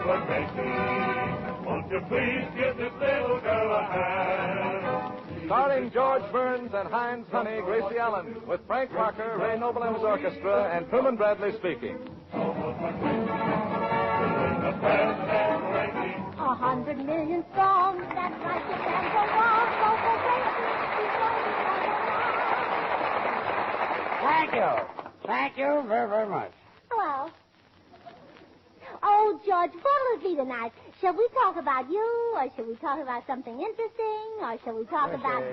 for Gracie. Won't you please give this little girl a hand? Starring George Burns and Heinz Honey, Gracie Allen, with Frank Parker, Ray Noble and his orchestra, and Truman Bradley speaking. 100 million strong, that's like the band go on, go for Gracie. Thank you very, very much. Well. Oh, George, what'll it be tonight? Shall we talk about you, or shall we talk about something interesting, or shall we talk about...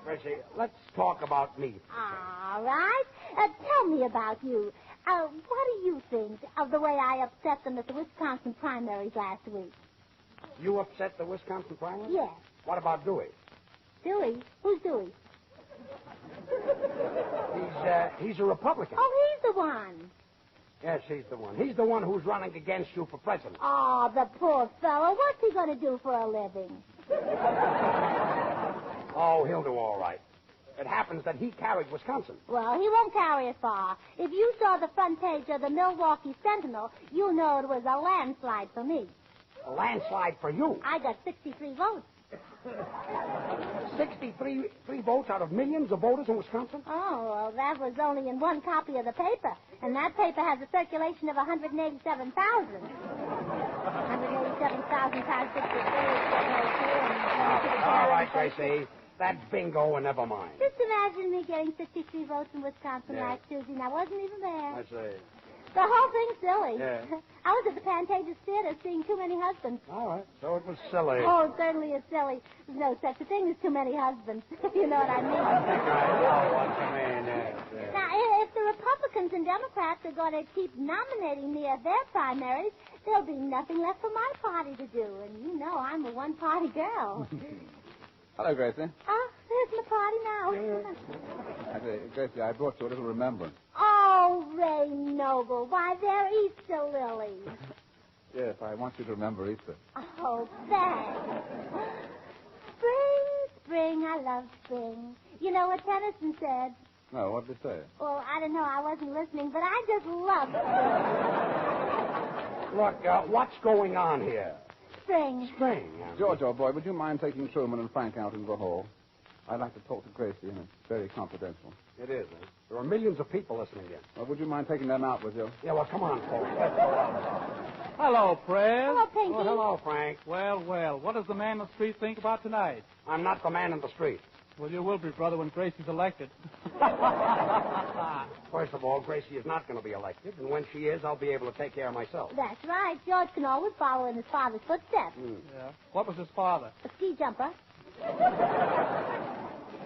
Gracie, let's talk about me. All right. Tell me about you. What do you think of the way I upset them at the Wisconsin primaries last week? You upset the Wisconsin primaries? Yes. What about Dewey? Dewey? Who's Dewey? He's a Republican. Oh, he's the one. Yes, he's the one. He's the one who's running against you for president. Oh, the poor fellow. What's he going to do for a living? Oh, he'll do all right. It happens that he carried Wisconsin. Well, he won't carry it far. If you saw the front page of the Milwaukee Sentinel, you know it was a landslide for me. A landslide for you? I got 63 votes. 63 votes out of millions of voters in Wisconsin? Oh, well, that was only in one copy of the paper. And that paper has a circulation of 187,000. 187,000 times 63. All right, Gracie. That's bingo and never mind. Just imagine me getting 63 votes in Wisconsin last Tuesday, and I wasn't even there. I see. The whole thing's silly. Yeah. I was at the Pantages Theater seeing Too Many Husbands. All right. So it was silly. Oh, it certainly is silly. There's no such a thing as too many husbands. You know what I mean? I know what you mean, yes. Now, if the Republicans and Democrats are going to keep nominating me at their primaries, there'll be nothing left for my party to do. And you know I'm a one-party girl. Hello, Gracie. Oh, there's my party now. Gracie, I brought you a little remembrance. Oh, Ray Noble. Why, they're Easter lilies. Yes, I want you to remember Easter. Oh, thanks. Spring, spring, I love spring. You know what Tennyson said? No, what did he say? Well, I don't know. I wasn't listening, but I just love spring. Look, what's going on here? Spring. Spring. George, old boy, would you mind taking Truman and Frank out into the hall? I'd like to talk to Gracie, and it's very confidential. It is, eh? There are millions of people listening in. Well, would you mind taking them out with you? Yeah, well, come on, folks. Hello, Fred. Hello, Pinky. Oh, hello, Frank. Well, what does the man in the street think about tonight? I'm not the man in the street. Well, you will be, brother, when Gracie's elected. First of all, Gracie is not going to be elected, and when she is, I'll be able to take care of myself. That's right. George can always follow in his father's footsteps. Yeah. What was his father? A ski jumper.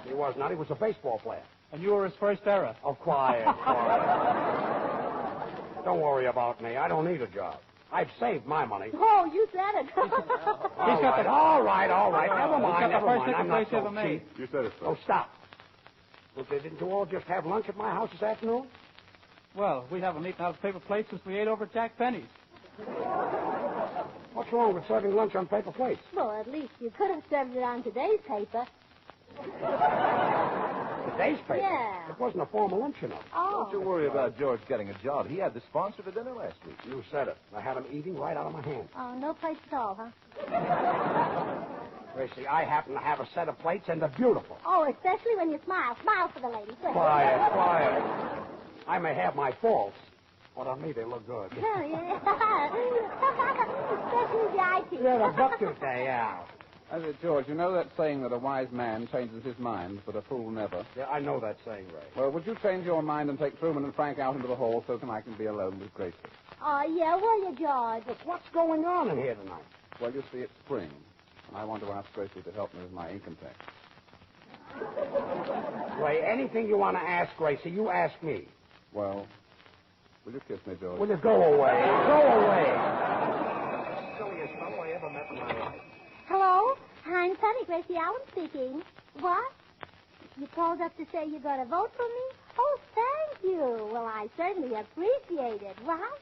He was not. He was a baseball player. And you were his first error. Oh, quiet. Don't worry about me. I don't need a job. I've saved my money. Oh, you said it. All right. Never mind. I'm not so cheap. You said it, sir. Oh, stop. Well, didn't you all just have lunch at my house this afternoon? Well, we haven't eaten out of paper plates since we ate over at Jack Penny's. What's wrong with serving lunch on paper plates? Well, at least you could have served it on today's paper. Today's paper? Yeah. It wasn't a formal lunch, you know. Oh. Don't you worry about George getting a job. He had the sponsor for dinner last week. You said it. I had him eating right out of my hand. Oh, no plates at all, huh? Gracie, I happen to have a set of plates, and they're beautiful. Oh, especially when you smile. Smile for the lady. Quick. Quiet. I may have my faults, but on me they look good. Oh, yeah. Especially the eye teeth. Yeah, the bucktooth day, yeah. George, you know that saying that a wise man changes his mind, but a fool never? Yeah, I know that saying, Ray. Well, would you change your mind and take Truman and Frank out into the hall so I can be alone with Gracie? Oh, yeah, will you, George? Look, what's going on in here tonight? Well, you see, it's spring, and I want to ask Gracie to help me with my income tax. Ray, anything you want to ask Gracie, you ask me. Well, will you kiss me, George? Will you go away? Go away. Silliest fellow I ever met in my life. Hello? Heinz Honey, Gracie Allen speaking. What? You called up to say you're going to vote for me? Oh, thank you. Well, I certainly appreciate it. What?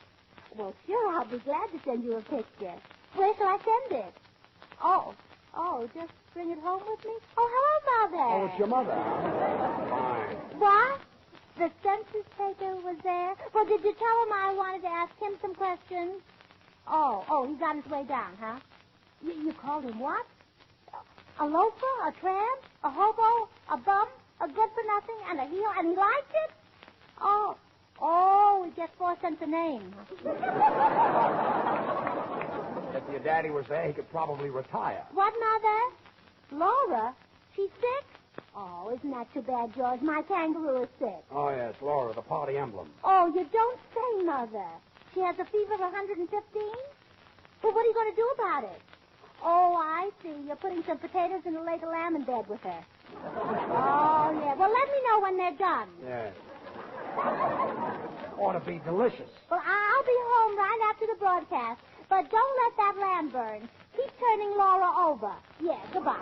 Well, sure, I'll be glad to send you a picture. Where shall I send it? Oh, just bring it home with me? Oh, hello, Mother. Oh, it's your mother. Fine. What? The census taker was there? Well, did you tell him I wanted to ask him some questions? Oh, he's on his way down, huh? You called him what? A loafer, a tramp, a hobo, a bum, a good-for-nothing, and a heel, and he liked it? Oh, he gets 4 cents a name. If your daddy was there, he could probably retire. What, Mother? Laura? She's sick? Oh, isn't that too bad, George? My kangaroo is sick. Oh, yes, Laura, the party emblem. Oh, you don't say, Mother. She has a fever of 115? Well, what are you going to do about it? Oh, I see. You're putting some potatoes and a leg of lamb in bed with her. Oh, yeah. Well, let me know when they're done. Yeah. Ought to be delicious. Well, I'll be home right after the broadcast. But don't let that lamb burn. Keep turning Laura over. Yeah, goodbye.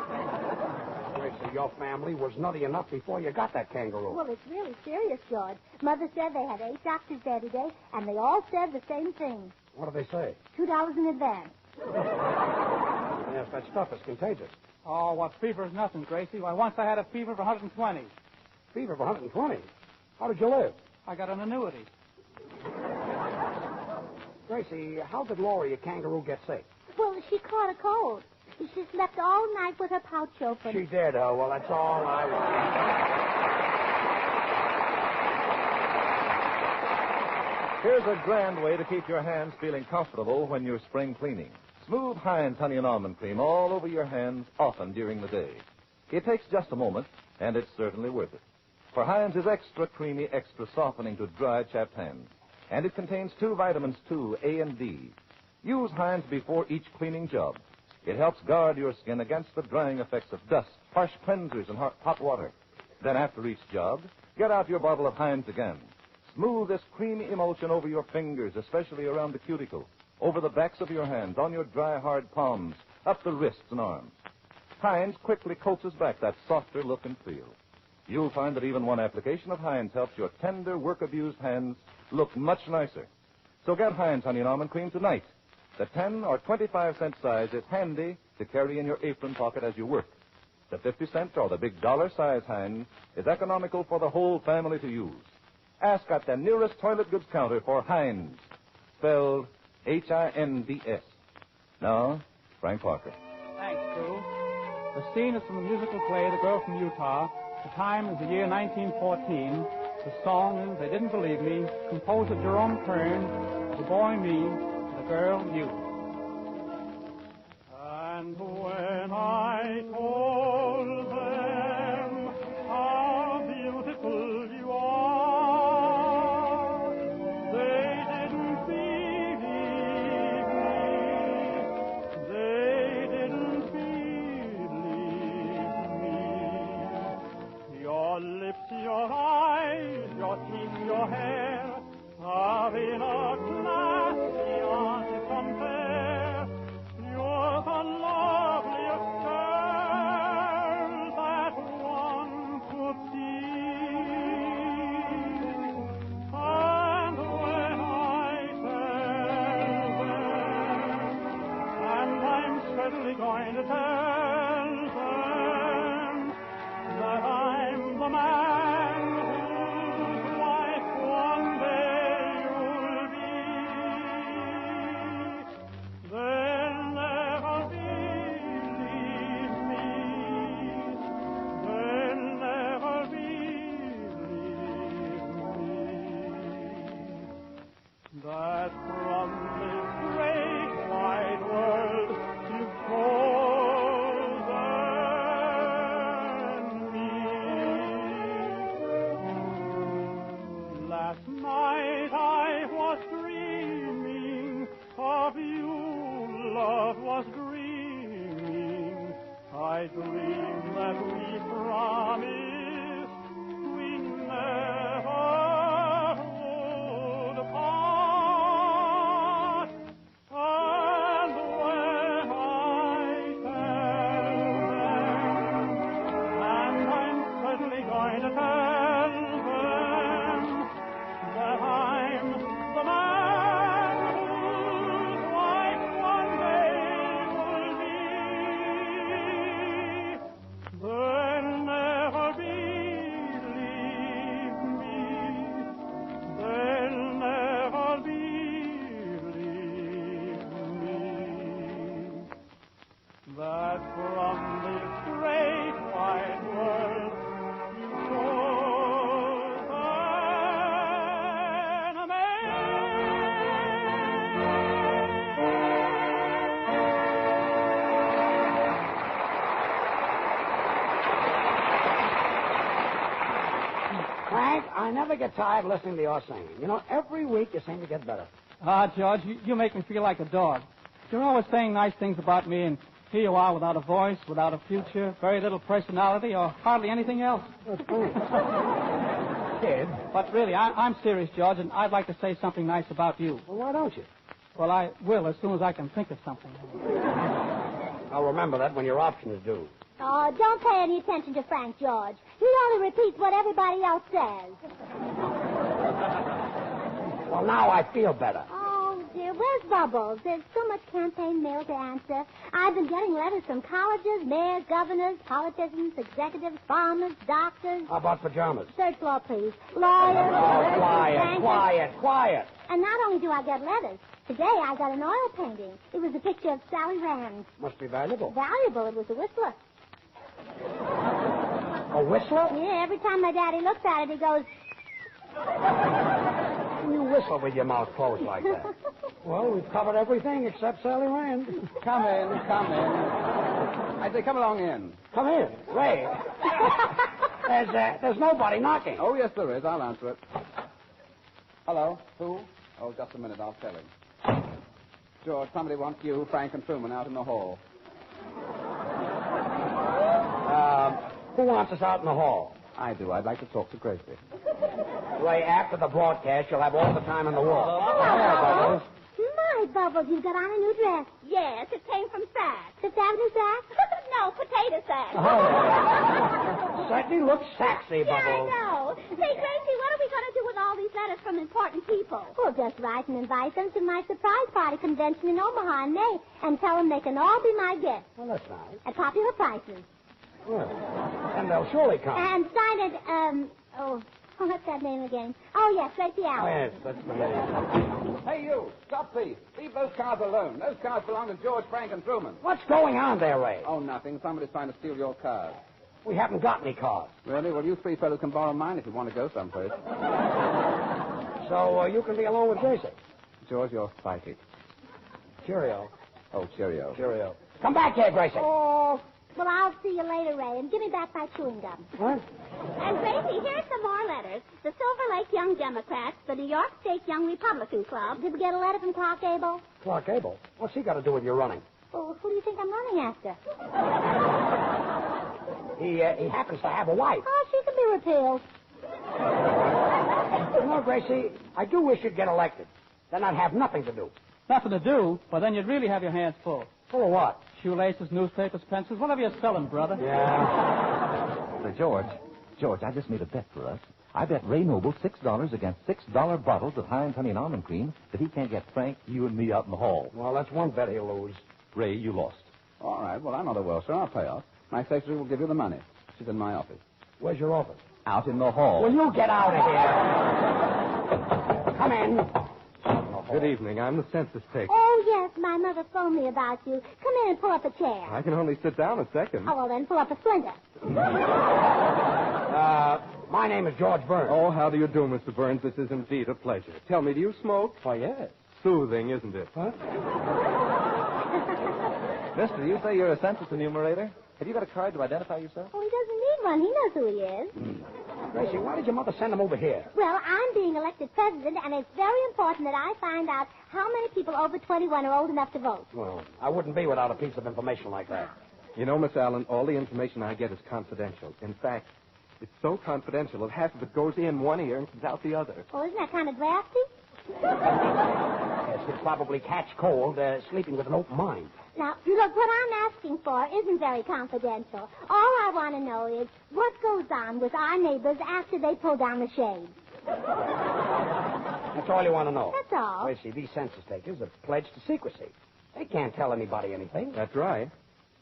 Gracie, your family was nutty enough before you got that kangaroo. Well, it's really serious, George. Mother said they had 8 doctors there today, and they all said the same thing. What do they say? $2 in advance. Yes, that stuff is contagious. Oh, what fever is nothing, Gracie. Why, once I had a fever of 120. Fever of 120? How did you live? I got an annuity. Gracie, how did Laura, your kangaroo, get sick? Well, she caught a cold. She slept all night with her pouch open. She did, oh, well, that's all I want. Here's a grand way to keep your hands feeling comfortable when you're spring cleaning. Smooth Heinz Honey and Almond Cream all over your hands often during the day. It takes just a moment, and it's certainly worth it. For Heinz is extra creamy, extra softening to dry, chapped hands. And it contains 2 vitamins, too, A and D. Use Heinz before each cleaning job. It helps guard your skin against the drying effects of dust, harsh cleansers, and hot water. Then after each job, get out your bottle of Heinz again. Smooth this creamy emulsion over your fingers, especially around the cuticle, over the backs of your hands, on your dry, hard palms, up the wrists and arms. Heinz quickly coaxes back that softer look and feel. You'll find that even one application of Heinz helps your tender, work-abused hands look much nicer. So get Heinz Honey and Almond Cream tonight. The 10 or 25-cent size is handy to carry in your apron pocket as you work. The 50-cent or the big dollar-size Heinz is economical for the whole family to use. Ask at the nearest toilet goods counter for Heinz, spelled H-I-N-D-S. Now, Frank Parker. Thanks, Prue. The scene is from the musical play The Girl from Utah. The time is the year 1914. The song is They Didn't Believe Me, composed of Jerome Kern, The Boy Me, The Girl You. And when I told them how beautiful you are, they didn't believe me. They didn't believe me. Your lips, your eyes, your teeth, your hair are in a class beyond compare. You're the loveliest girl that one could see. And when I tell them, and I'm certainly going to tell them, that I'm the man whose wife one day you'll be, they'll never believe me. They'll never believe me. That from this great wide world you've chosen me. Last night I was dreaming of you, love was dreaming. I dreamed that we promised we never would part. And when I tell them, and I'm certainly going to tell them, that I'm the man whose wife one day will be, they'll Frank, I never get tired listening to your singing. You know, every week you seem to get better. George, you make me feel like a dog. You're always saying nice things about me, and here you are without a voice, without a future, very little personality, or hardly anything else. Kid. But really, I'm serious, George, and I'd like to say something nice about you. Well, why don't you? Well, I will as soon as I can think of something. I'll remember that when your option is due. Oh, don't pay any attention to Frank, George. He only repeats what everybody else says. Well, now I feel better. Oh, dear, where's Bubbles? There's so much campaign mail to answer. I've been getting letters from colleges, mayors, governors, politicians, executives, farmers, doctors. How about pajamas? Third floor, please. Lawyers. Oh, bankers. quiet. And not only do I get letters, today I got an oil painting. It was a picture of Sally Rand. Must be valuable. Valuable. It was a whistler. A whistler? Yeah, every time my daddy looks at it, he goes... You whistle with your mouth closed like that. Well, we've covered everything except Sally Rand. Come in. I say, come along in. Come in. Ray. There's nobody knocking. Oh, yes, there is. I'll answer it. Hello? Who? Oh, just a minute. I'll tell him. George, somebody wants you, Frank, and Truman out in the hall. Who wants us out in the hall? I do. I'd like to talk to Gracie. Ray, after the broadcast, you'll have all the time in the world. Hello, Bubbles. My, Bubbles, you've got on a new dress. Yes, it came from Saks. Fifth Avenue Saks? No, potato Saks. Certainly looks sexy, Yeah, I Bubbles. know. Say, Gracie, what are we going to do with all these letters from important people? Well, just write and invite them to my surprise party convention in Omaha in May and tell them they can all be my guests Well, that's nice. at popular prices. Well, and they'll surely come. And sign it, what's that name again? Oh, yes, Gracie Oh, Allen. yes, that's the name. Hey, you. Stop, please. Leave those cars alone. Those cars belong to George, Frank, and Truman. What's going on there, Ray? Oh, nothing. Somebody's trying to steal your cars. We haven't got any cars. Really? Well, you three fellows can borrow mine if you want to go someplace. So you can be alone with Gracie. George, you're psychic. Cheerio. Oh, cheerio. Cheerio. Come back here, Gracie. Oh, well, I'll see you later, Ray, and give me back my chewing gum. What? And, Gracie, here's some more letters. The Silver Lake Young Democrats, the New York State Young Republican Club. Did we get a letter from Clark Gable? Clark Gable. What's he got to do with your running? Well, who do you think I'm running after? He happens to have a wife. Oh, she can be repealed. You know, Gracie, I do wish you'd get elected. Then I'd have nothing to do. Nothing to do, but then you'd really have your hands full. For what? Shoelaces, newspapers, pencils, whatever you're selling, brother. Yeah. Say, George, I just made a bet for us. I bet Ray Noble $6 against $6 bottles of Heinz Honey and Almond Cream that he can't get Frank, you, and me out in the hall. Well, that's one bet he'll lose. Ray, you lost. All right. Well, I'm not a welser. I'll pay off. My secretary will give you the money. She's in my office. Where's your office? Out in the hall. Will you get out of here? Come in. Good evening. I'm the census taker. Oh, yes, my mother phoned me about you. Come in and pull up a chair. I can only sit down a second. Oh, well, then pull up a splinter. My name is George Burns. Oh, how do you do, Mr. Burns? This is indeed a pleasure. Tell me, do you smoke? Oh, yes. Soothing, isn't it? Huh? Mister, you say you're a census enumerator? Have you got a card to identify yourself? Oh, he doesn't need one. He knows who he is. Gracie, why did your mother send him over here? Well, I'm being elected president, and it's very important that I find out how many people over 21 are old enough to vote. Well, I wouldn't be without a piece of information like that. You know, Miss Allen, all the information I get is confidential. In fact, it's so confidential that half of it goes in one ear and comes out the other. Oh, isn't that kind of drafty? Yes, he'll probably catch cold sleeping with an open mind. Now, look, what I'm asking for isn't very confidential. All I want to know is what goes on with our neighbors after they pull down the shade. That's all you want to know. That's all. Gracie, these census takers are pledged to secrecy. They can't tell anybody anything. That's right.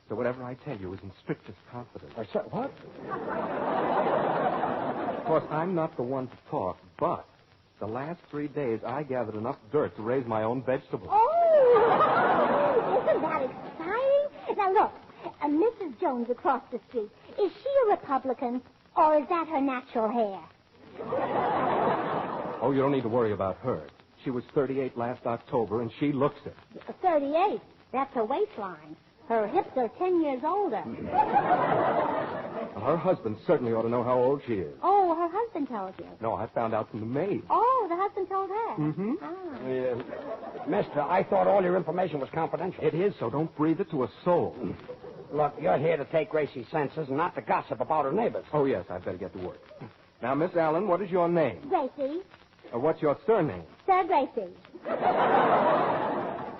So whatever I tell you is in strictest confidence. What? Of course, I'm not the one to talk, but the last 3 days I gathered enough dirt to raise my own vegetables. Oh, isn't that exciting? Now, look, Mrs. Jones across the street, is she a Republican, or is that her natural hair? Oh, you don't need to worry about her. She was 38 last October, and she looks it. 38. That's her waistline. Her hips are 10 years older. Her husband certainly ought to know how old she is. Oh, her husband told you. No, I found out from the maid. Oh, the husband told her. Mm-hmm. Oh. Mister, I thought all your information was confidential. It is, so don't breathe it to a soul. Look, you're here to take Gracie's senses and not to gossip about her neighbors. Oh, yes, I'd better get to work. Now, Miss Allen, what is your name? Gracie. What's your surname? Sir Gracie.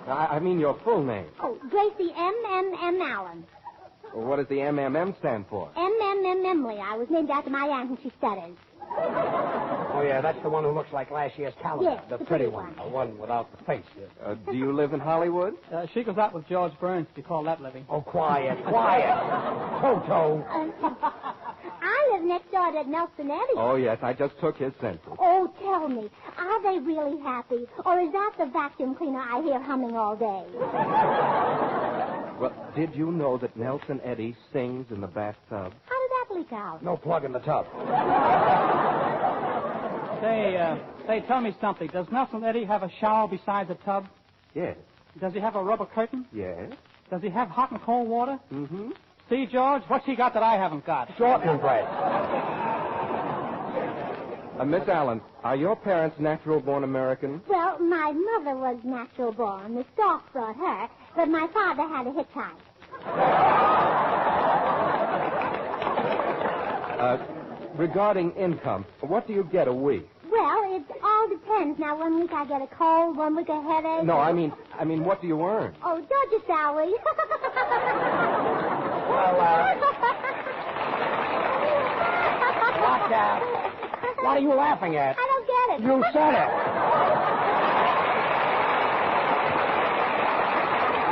I mean your full name. Oh, Gracie M. Allen. What does the MMM stand for? Emily. I was named after my aunt and she stutters. Oh, yeah, that's the one who looks like last year's calendar. Yes, the the pretty pretty one. one. The one without the face. Do you live in Hollywood? She goes out with George Burns, if you call that living. Oh, quiet. Toto. I live next door to Nelson Eddy. Oh, yes, I just took his census. Oh, tell me, are they really happy? Or is that the vacuum cleaner I hear humming all day? Well, did you know that Nelson Eddy sings in the bathtub? How did that leak out? No plug in the tub. Say, tell me something. Does Nelson Eddy have a shower besides a tub? Yes. Does he have a rubber curtain? Yes. Does he have hot and cold water? Mm-hmm. See, George, what's he got that I haven't got? Shortening bread. Miss Allen, are your parents natural-born Americans? Well, my mother was natural born. The stork brought her, but my father had a hitchhike. Regarding income, what do you get a week? Well, it all depends. Now, 1 week I get a cold, 1 week a headache. No, I mean, what do you earn? Oh, George's salary. What are you laughing at? I don't get it. You said it.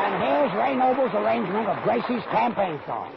And here's Ray Noble's arrangement of Gracie's campaign song.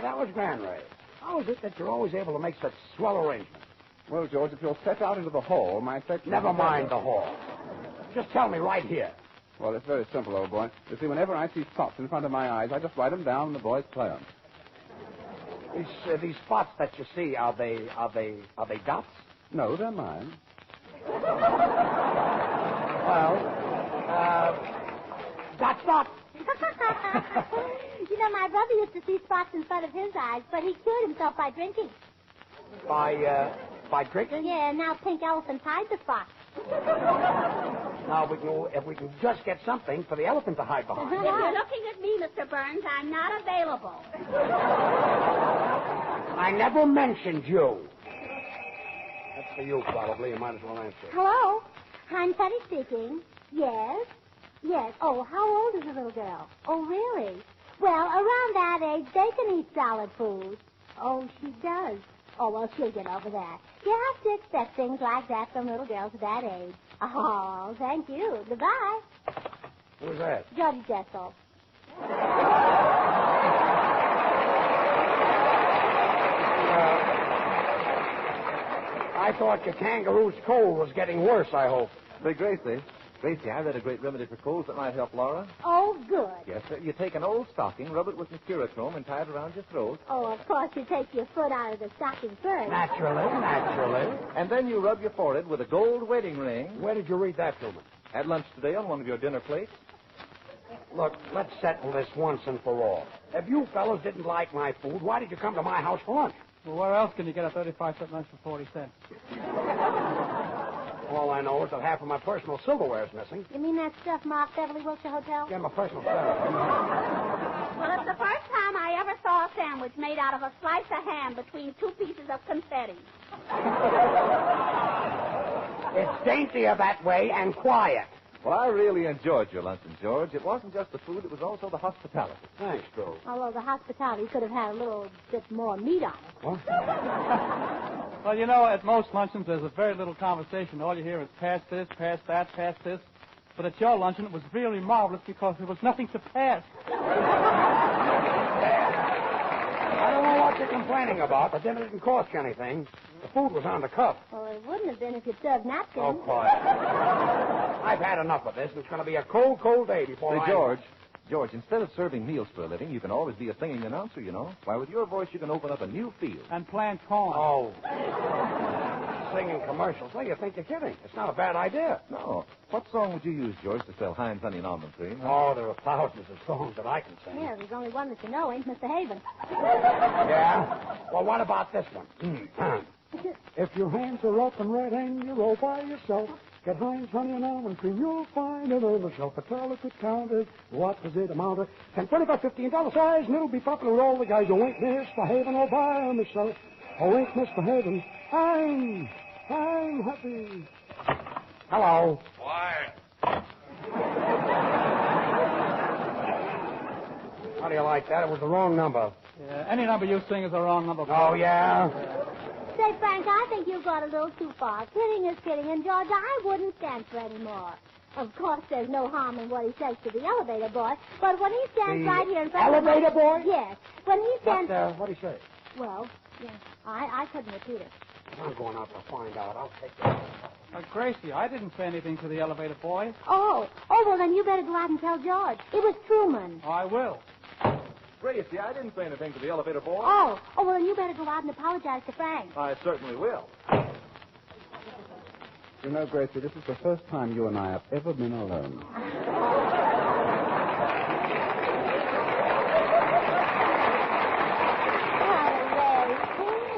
That was grand, Ray. How is it that you're always able to make such swell arrangements? Well, George, if you'll step out into the hall, my section... Never mind the hall. Just tell me right here. Well, it's very simple, old boy. You see, whenever I see spots in front of my eyes, I just write them down and the boys play them. These spots that you see, are they dots? No, they're mine. Well, dot. You know, my brother used to see spots in front of his eyes, but he cured himself by drinking. By By drinking? Yeah, now pink elephants hide the fox. Now, if we can just get something for the elephant to hide behind. If you're looking at me, Mr. Burns, I'm not available. I never mentioned you. That's for you, probably. You might as well answer. Hello? I'm Teddy speaking. Yes? Yes. Oh, how old is the little girl? Oh, really? Well, around that age, they can eat solid food. Oh, she does. Oh, well, she'll get over that. You have to expect things like that from little girls at that age. Oh, thank you. Goodbye. Who's that? Georgie Jessel. I thought your kangaroo's cold was getting worse, I hope. Say, Gracie, I read a great remedy for colds that might help Laura. Oh, good. Yes, sir. You take an old stocking, rub it with mercurochrome, and tie it around your throat. Oh, of course, you take your foot out of the stocking first. Naturally. And then you rub your forehead with a gold wedding ring. Where did you read that, Truman? At lunch today on one of your dinner plates. Look, let's settle this once and for all. If you fellows didn't like my food, why did you come to my house for lunch? Well, where else can you get a 35-cent lunch for 40 cents? All I know is that half of my personal silverware is missing. You mean that stuff marked Beverly Wilshire Hotel? Yeah, my personal stuff. Well, it's the first time I ever saw a sandwich made out of a slice of ham between two pieces of confetti. It's daintier that way and quiet. Well, I really enjoyed your luncheon, George. It wasn't just the food, it was also the hospitality. Thanks, Drew. Although the hospitality could have had a little bit more meat on it. What? Well, you know, at most luncheons, there's a very little conversation. All you hear is pass this, pass that, pass this. But at your luncheon, it was really marvelous because there was nothing to pass. I don't know what you're complaining about, but dinner didn't cost you anything. The food was on the cuff. Well, it wouldn't have been if you'd served napkins. Oh, quiet. I've had enough of this. It's going to be a cold, cold day before Say, George, instead of serving meals for a living, you can always be a singing announcer, you know. Why, with your voice, you can open up a new field. And plant corn. Oh. Singing commercials. Well, you think you're kidding. It's not a bad idea. No. What song would you use, George, to sell Heinz Honey and Almond Cream? Huh? Oh, there are thousands of songs that I can sing. Yeah, there's only one that you know, ain't Mr. Haven. Yeah? Well, what about this one? If your hands are rough and red and you're all by yourself, get Heinz Honey and Almond Cream. You'll find it on the shelf. A delicate counters. What does it amount to? $10, $25, $15 size, and it'll be popular with all the guys. You ain't Mr. Haven all by yourself. Oh, ain't Mr. Haven. I'm happy. Hello. Quiet. How do you like that? It was the wrong number. Yeah, any number you sing is the wrong number. Oh, yeah? Say, Frank, I think you've got a little too far. Kidding is kidding, and George, I wouldn't stand for any more. Of course, there's no harm in what he says to the elevator boy, but when he stands right here in front elevator of boy? Yes. When he stands... What'd he say? Well, yes, I couldn't repeat it. I'm going out to find out. I'll take that. Gracie, I didn't say anything to the elevator boy. Oh, well, then you better go out and tell George. It was Truman. I will. Gracie, I didn't say anything to the elevator boy. Oh, well, then you better go out and apologize to Frank. I certainly will. You know, Gracie, this is the first time you and I have ever been alone.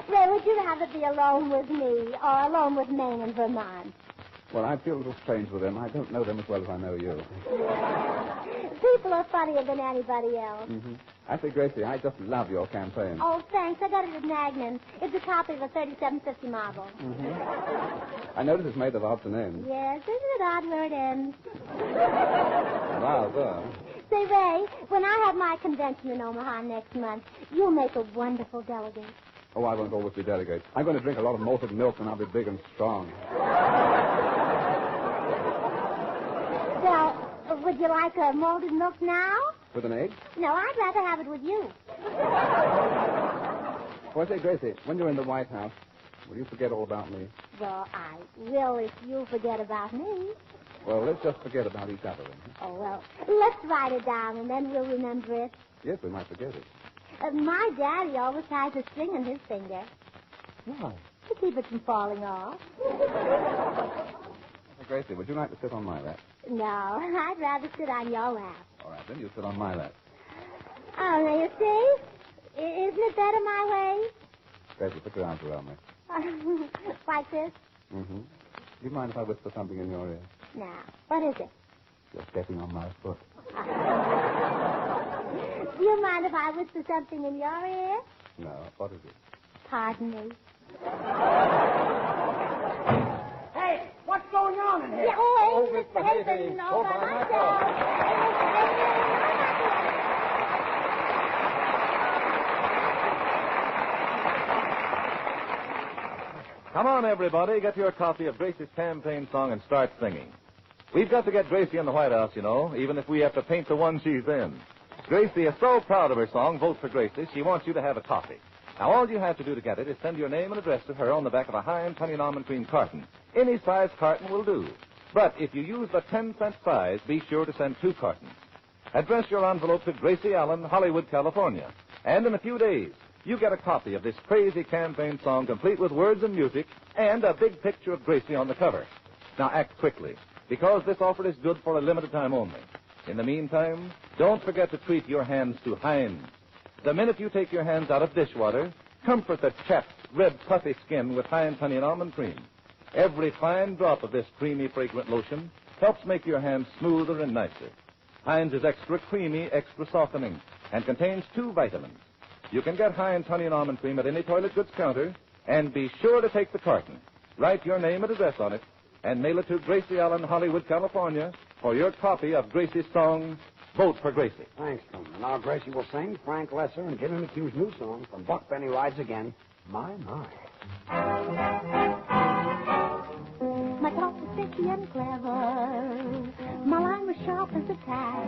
Ray, would you rather be alone with me or alone with Maine and Vermont? Well, I feel a little strange with them. I don't know them as well as I know you. People are funnier than anybody else. Mm-hmm. I say, Gracie, I just love your campaign. Oh, thanks. I got it at Magnan. It's a copy of a 3750 model. Mm-hmm. I notice it's made of odds and ends. Yes, isn't it odd where it ends? Rather. Say, Ray, when I have my convention in Omaha next month, you'll make a wonderful delegate. Oh, I won't always be delegate. I'm going to drink a lot of malted milk and I'll be big and strong. Well, would you like a malted milk now? With an egg? No, I'd rather have it with you. Oh, I say, Gracie, when you're in the White House, will you forget all about me? Well, I will if you forget about me. Well, let's just forget about each other. Oh, well, let's write it down and then we'll remember it. Yes, we might forget it. My daddy always ties a string on his finger. Why? To keep it from falling off. Hey, Gracie, would you like to sit on my lap? No, I'd rather sit on your lap. All right, then you sit on my lap. Oh, now you see? Isn't it better my way? Gracie, put your arms around me. Like this? Mm-hmm. Do you mind if I whisper something in your ear? No. What is it? You're stepping on my foot. Do you mind if I whisper something in your ear? No. What is it? Pardon me. Hey, what's going on in here? Yeah, oh, Mr. Hazen, all by myself. Come on, everybody. Get your copy of Gracie's campaign song and start singing. We've got to get Gracie in the White House, you know, even if we have to paint the one she's in. Gracie is so proud of her song, Vote for Gracie, she wants you to have a copy. Now, all you have to do to get it is send your name and address to her on the back of a Heinz Honey and Almond Cream carton. Any size carton will do. But if you use the 10-cent size, be sure to send 2 cartons. Address your envelope to Gracie Allen, Hollywood, California. And in a few days, you get a copy of this crazy campaign song complete with words and music and a big picture of Gracie on the cover. Now, act quickly, because this offer is good for a limited time only. In the meantime, don't forget to treat your hands to Heinz. The minute you take your hands out of dishwater, comfort the chapped, red, puffy skin with Heinz Honey and Almond Cream. Every fine drop of this creamy, fragrant lotion helps make your hands smoother and nicer. Heinz is extra creamy, extra softening, and contains 2 vitamins. You can get Heinz Honey and Almond Cream at any toilet goods counter, and be sure to take the carton. Write your name and address on it, and mail it to Gracie Allen, Hollywood, California, for your copy of Gracie's song, Vote for Gracie. Thanks, Truman. Now Gracie will sing Frank Lesser and Jimmy McHugh's new song from Buck Benny Rides Again, My, My. My talk was sexy and clever. My line was sharp as a tack.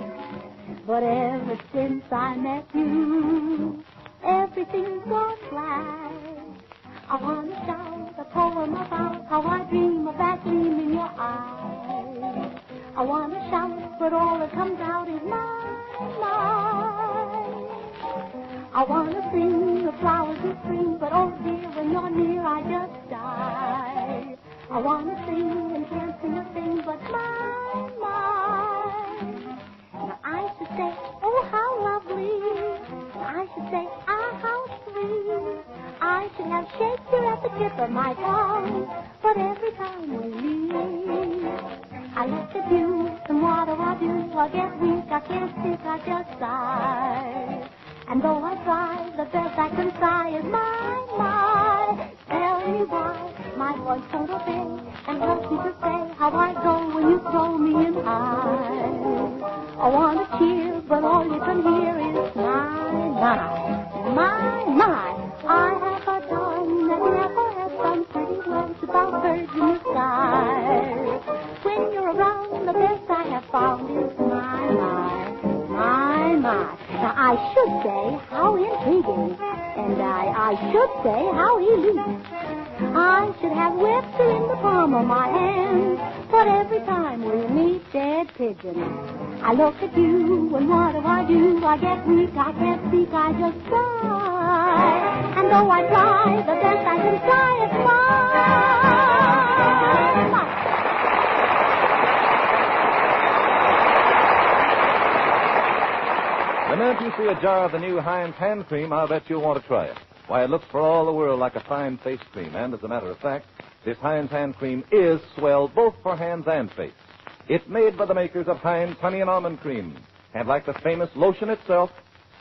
But ever since I met you, everything's gone flat. I want to shout a poem about how I dream of that gleam in your eyes. I want to shout, but all that comes out is my. I want to sing the flowers of spring, but oh dear, when you're near, I just die. I want to sing and can't sing a thing, but my. Now I should say, oh, how lovely. I should say, ah, how sweet. I should have Shakespeare at the tip of my tongue, but every time we meet, I look at you, and what do? I get weak, I can't speak, I just sigh. And though I try, the best I can sigh is my. Tell me why my voice don't obey, and help me to say how I go when you throw me in high. I want to cheer, but all you can hear is my. I have a tongue that never has some pretty words about birds in the sky. When you're around, the best I have found is my. Now, I should say how intriguing, and I should say how elite. I should have Webster in the palm of my hand, but every time we meet, dead pigeon. I look at you, and what do? I get weak, I can't speak, I just sigh. And though I try, the best I can try is my. The minute you see a jar of the new Heinz hand cream, I'll bet you'll want to try it. Why, it looks for all the world like a fine face cream, and as a matter of fact, this Heinz hand cream is swell both for hands and face. It's made by the makers of Heinz Honey and Almond Cream, and like the famous lotion itself,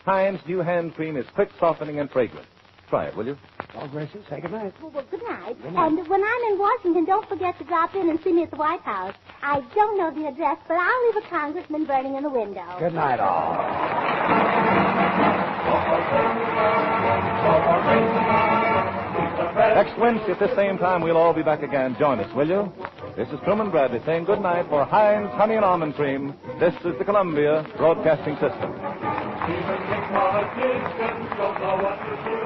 Heinz new hand cream is quick, softening, and fragrant. Try it, will you? Well, Gracie, say good night. Well, good night. Good night. And when I'm in Washington, don't forget to drop in and see me at the White House. I don't know the address, but I'll leave a congressman burning in the window. Good night, all. Next Wednesday at this same time, we'll all be back again. Join us, will you? This is Truman Bradley saying good night for Heinz Honey and Almond Cream. This is the Columbia Broadcasting System. Even the politicians don't know what to do.